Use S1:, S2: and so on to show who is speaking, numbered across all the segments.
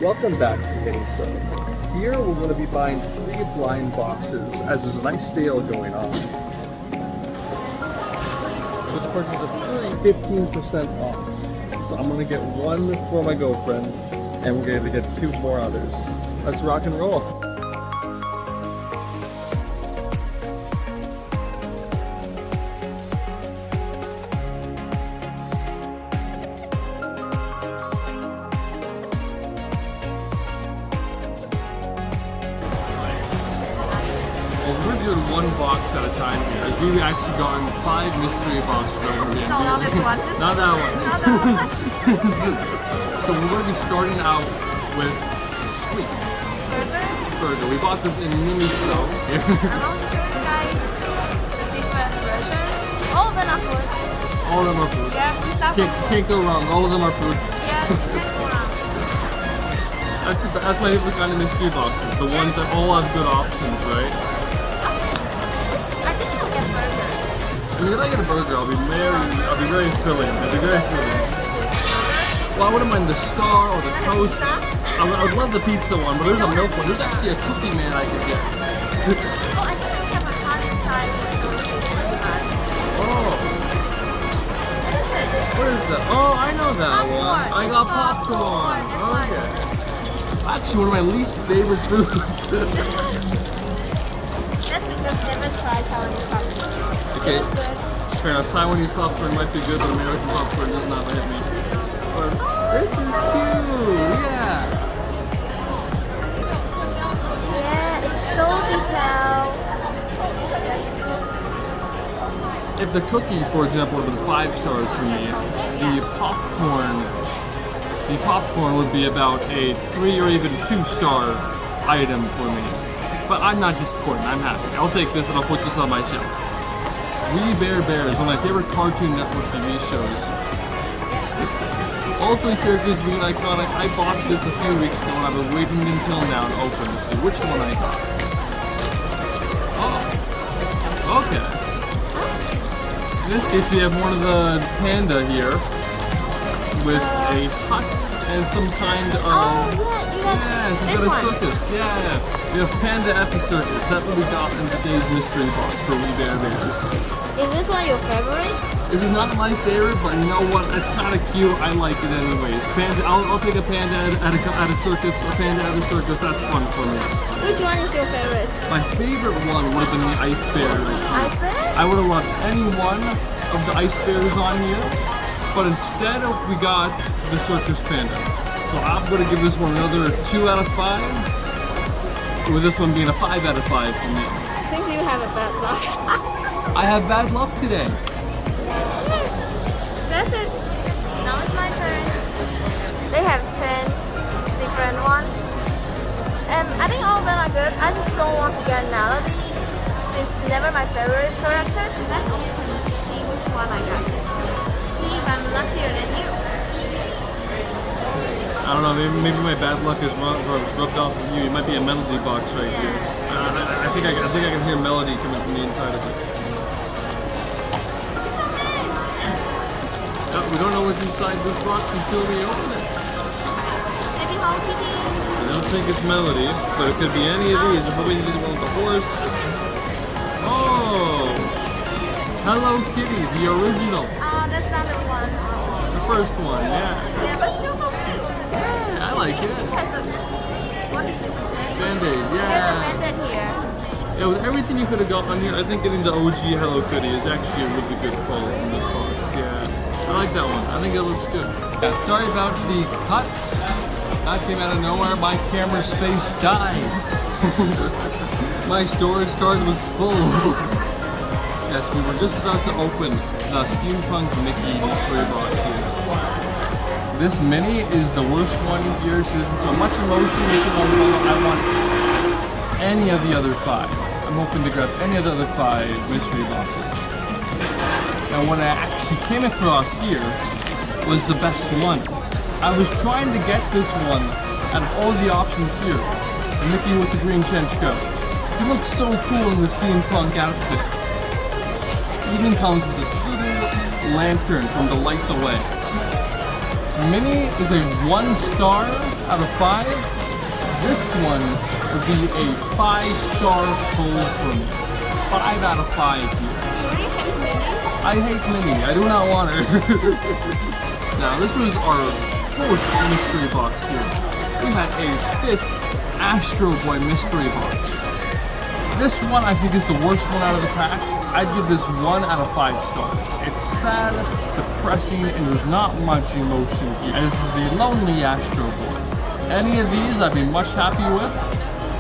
S1: Welcome back to Getting Sewed. Here we're going to be buying 3 blind boxes as there's a nice sale going on. With the purchase of 3, 15% off. So I'm going to get 1 for my girlfriend and we're going to get 2 more others. Let's rock and roll. We're doing 1 box at a time here, as we've actually gotten 5 mystery boxes that are going to be
S2: not this one.
S1: Not that one.
S2: Not that one.
S1: So we're going to be starting out with sweet burger. We bought this in mini so.
S2: I want to show you guys the different versions. All of them are food.
S1: All of them are food.
S2: Yeah, you start from food.
S1: Can't go wrong. All of them are food.
S2: Yeah, you can't go wrong.
S1: That's my favorite kind of mystery boxes. The ones that all have good options, right? I mean, if I get a burger, I'll be very filling. It'll be very filling. Well, I wouldn't mind the star or the toast. I would love the pizza one, but there's a milk one. There's actually a cookie man I could get.
S2: Oh, I think we have a pot inside with those.
S1: Oh. What is that? Oh, I know that one. I got popcorn. Okay. Actually, one of my least favorite foods.
S2: That's because I never tried Taiwanese popcorn.
S1: Okay, fair enough. Taiwanese popcorn might be good, but American popcorn does not hit me. But this is cute, yeah.
S2: Yeah, it's so detailed.
S1: If the cookie, for example, would have been 5 stars for me, the popcorn would be about a 3 or even 2-star item for me. But I'm not disappointed. I'm happy. I'll take this and I'll put this on my shelf. We Bear Bears, one of my favorite Cartoon Network TV shows. All 3 characters being iconic. I bought this a few weeks ago and I've been waiting until now to open to see which one I got. Oh, okay. In this case, we have one of the panda here with a hut and some kind of...
S2: Oh, yeah,
S1: some kind of circus. Yeah. We have Panda at the circus. That's what we got in today's mystery box for We Bear Bears.
S2: Is this one your favorite?
S1: This is not my favorite, but you know what? It's kind of cute. I like it anyways. Panda. I'll take a panda at a circus. A panda at a circus. That's fun for me.
S2: Which one is your favorite?
S1: My favorite one would have been the ice bear.
S2: Ice bear?
S1: I would have loved any one of the ice bears on here, but instead we got the circus panda. So I'm gonna give this one another 2 out of 5. With this one being a 5 out of 5 for me.
S2: Since you have a bad luck.
S1: I have bad luck today.
S2: That's it. Now it's my turn. They have 10 different ones. I think all of them are good. I just don't want to get Melody. She's never my favorite character. Let's see which one I got. See if I'm luckier than you.
S1: I don't know, maybe my bad luck is rubbed off of you. It might be a melody box right here. I think I can hear melody coming from the inside of it. We don't know what's inside this box until we open it.
S2: Maybe Hello Kitty.
S1: I don't think it's melody, but it could be any of these. If we need one with the horse. Oh! Hello Kitty, the original.
S2: Oh, that's not the one.
S1: The first one, yeah.
S2: Yeah, but still so cute.
S1: I like it.
S2: What is it?
S1: Band-Aid,
S2: There's a
S1: yeah.
S2: Band-Aid here.
S1: Yeah, with everything you could have got on here, I think getting the OG Hello Kitty is actually a really good call in this box, yeah. I like that one. I think it looks good. Yeah, sorry about the cut. That came out of nowhere. My camera space died. My storage card was full. Yes, we were just about to open the Steampunk Mickey mystery box here. This mini is the worst one here. She isn't so much emotion. I want any of the other 5. I'm hoping to grab any of the other 5 mystery boxes. Now, what I actually came across here was the best one. I was trying to get this one out of all the options here. Mickey with the green trench coat. He looks so cool in the steampunk outfit. Even comes with this little lantern from the Light the Way. Minnie is a 1-star out of 5, this one would be a 5-star pull for me. 5 out of 5 here.
S2: You really hate Minnie?
S1: I hate Minnie. I do not want her. Now, this was our 4th mystery box here. We had a 5th Astro Boy mystery box. This one I think is the worst one out of the pack. I'd give this 1 out of 5 stars. It's sad, depressing, and there's not much emotion here. And this is the Lonely Astro Boy. Any of these I'd be much happy with,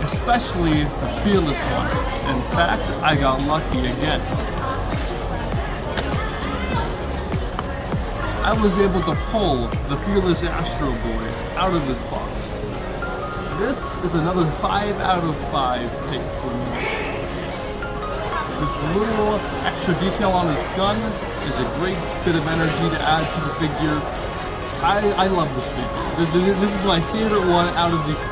S1: especially the Fearless one. In fact, I got lucky again. I was able to pull the Fearless Astro Boy out of this box. This is another 5 out of 5 pick for me. This little extra detail on his gun is a great bit of energy to add to the figure. I love this figure. This is my favorite one out of the 4.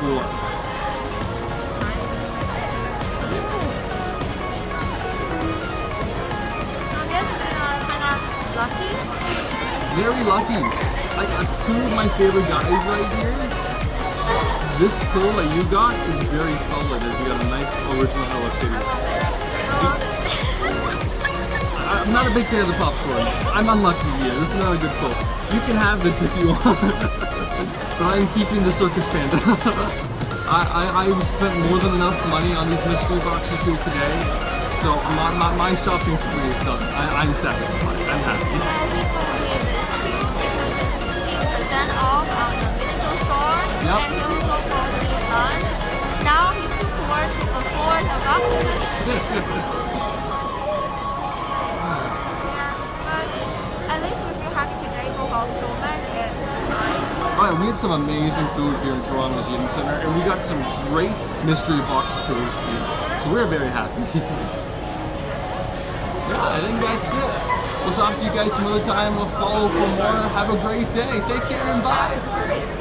S2: I guess you are kind of lucky.
S1: Very lucky. Like 2 of my favorite guys right here. This pull that you got is very solid as you got a nice original Hello Kitty. I'm not a big fan of the popcorn. I'm unlucky here. This is not a good pull. You can have this if you want. But I'm keeping the circus panda. I spent more than enough money on these mystery boxes here today. So my shopping spree is done. I'm satisfied. I'm happy.
S2: Off on the medical store,
S1: yep.
S2: And he also for his lunch. Now he's too poor to afford a box. Yeah, but at least we feel happy today for our throwback at 9.
S1: Alright, we had some amazing food here in Toronto Eton Center, and we got some great mystery box pulls here. So we're very happy. Yeah, I think that's it. We'll talk to you guys some other time. We'll follow for more. Have a great day. Take care and bye.